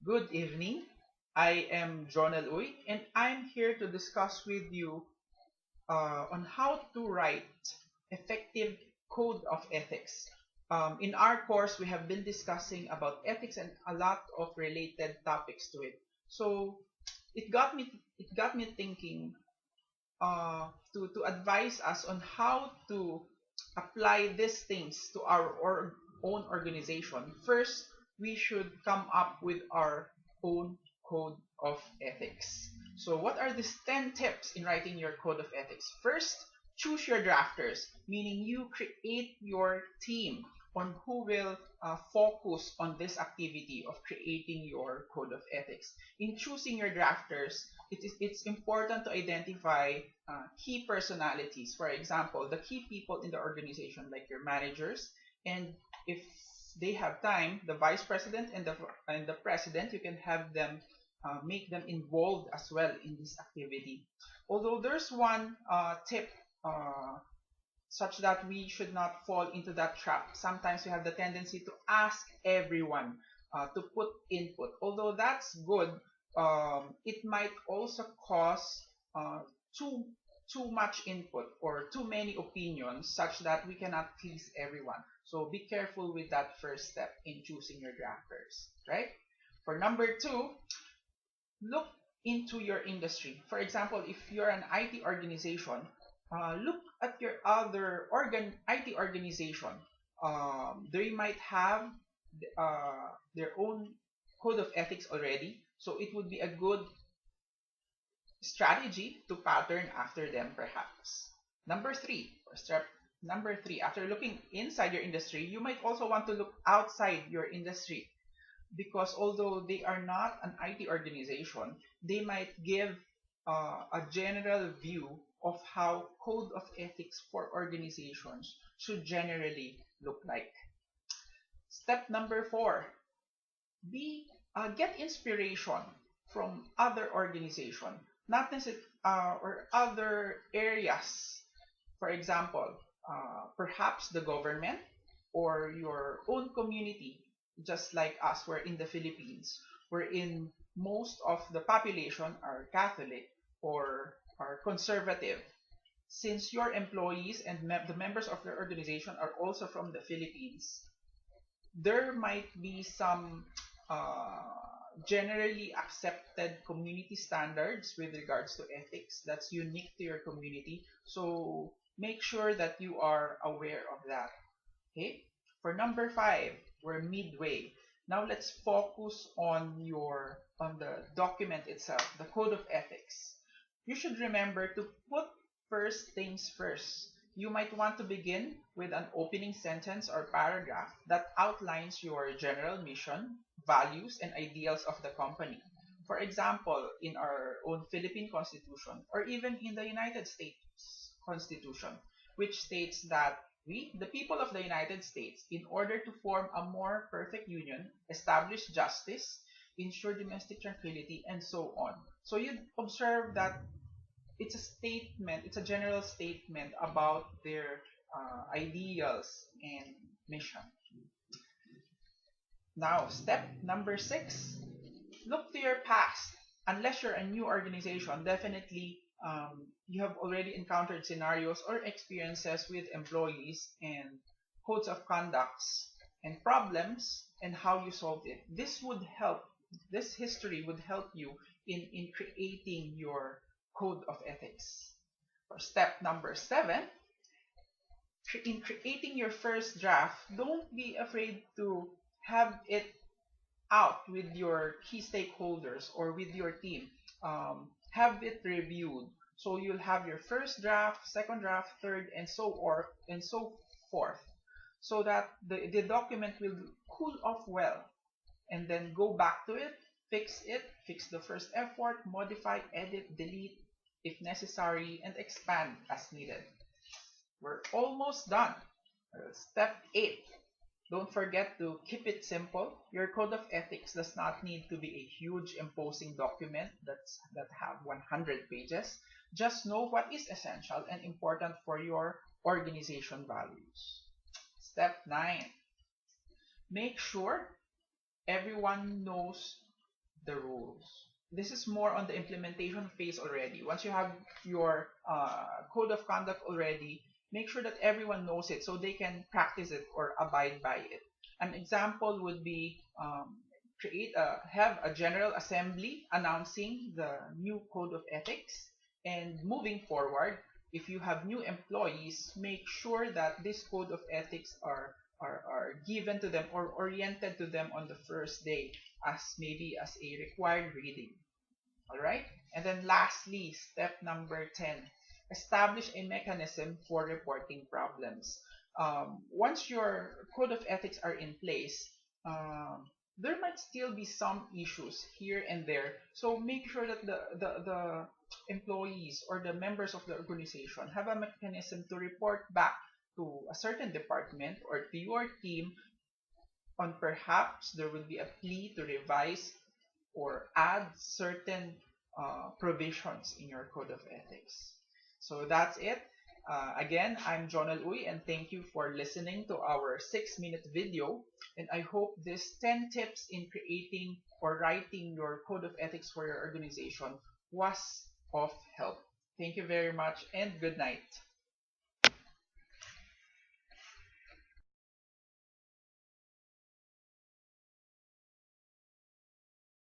Good evening. I am Jonel Uy, and I'm here to discuss with you on how to write effective code of ethics. In our course, we have been discussing about ethics and a lot of related topics to it. So it got me thinking to advise us on how to apply these things to our own organization. First, we should come up with our own code of ethics. So, what are these 10 tips in writing your code of ethics? First, choose your drafters, meaning you create your team on who will focus on this activity of creating your code of ethics. In choosing your drafters, it's important to identify key personalities. For example, the key people in the organization, like your managers, and if they have time, the vice president and the president, you can have them make them involved as well in this activity. Although there's one tip such that we should not fall into that trap. Sometimes we have the tendency to ask everyone to put input. Although that's good, it might also cause too too much input or too many opinions, such that we cannot please everyone. So be careful with that first step in choosing your drafters, right? For number two, look into your industry. For example, if you're an IT organization, look at your other IT organization. They might have their own code of ethics already, so it would be a good strategy to pattern after them, perhaps. Number three, or step number three, after looking inside your industry, you might also want to look outside your industry, because although they are not an IT organization, they might give a general view of how code of ethics for organizations should generally look like. Step number four, be get inspiration from other organization, not necessarily or other areas. For example, perhaps the government or your own community, just like us, we're in the Philippines, wherein most of the population are Catholic or are conservative. Since your employees and the members of your organization are also from the Philippines, there might be some uh, generally accepted community standards with regards to ethics that's unique to your community. So make sure that you are aware of that. Okay. For number five, we're midway. Now let's focus on the document itself, the code of ethics. You should remember to put first things first. You might want to begin with an opening sentence or paragraph that outlines your general mission, values, and ideals of the company. For example, in our own Philippine Constitution, or even in the United States Constitution, which states that we, the people of the United States, in order to form a more perfect union, establish justice, ensure domestic tranquility, and so on. So you observe that it's a statement, it's a general statement about their ideals and mission. Now, step number six, look to your past. Unless you're a new organization, definitely you have already encountered scenarios or experiences with employees and codes of conducts and problems and how you solved it. This history would help you in creating your code of ethics. For step number seven, in creating your first draft, don't be afraid to have it out with your key stakeholders or with your team. Have it reviewed. So you'll have your first draft, second draft, third, and so forth, so that the document will cool off well, and then go back to it, fix the first effort, modify, edit, delete if necessary, and expand as needed. We're almost done. Step 8. Don't forget to keep it simple. Your code of ethics does not need to be a huge imposing document that have 100 pages. Just know what is essential and important for your organization values. Step 9. Make sure everyone knows the rules. This is more on the implementation phase already. Once you have your code of conduct already, make sure that everyone knows it so they can practice it or abide by it. An example would be have a general assembly announcing the new code of ethics, and moving forward, if you have new employees, make sure that this code of ethics are given to them or oriented to them on the first day as maybe as a required reading. All right? And then lastly, step number 10, establish a mechanism for reporting problems. Once your code of ethics are in place, there might still be some issues here and there. So make sure that the employees or the members of the organization have a mechanism to report back to a certain department or to your team on perhaps there will be a plea to revise or add certain provisions in your code of ethics. So that's it. Again, I'm Jonal Uy, and thank you for listening to our 6-minute video. And I hope this 10 tips in creating or writing your code of ethics for your organization was of help. Thank you very much, and good night.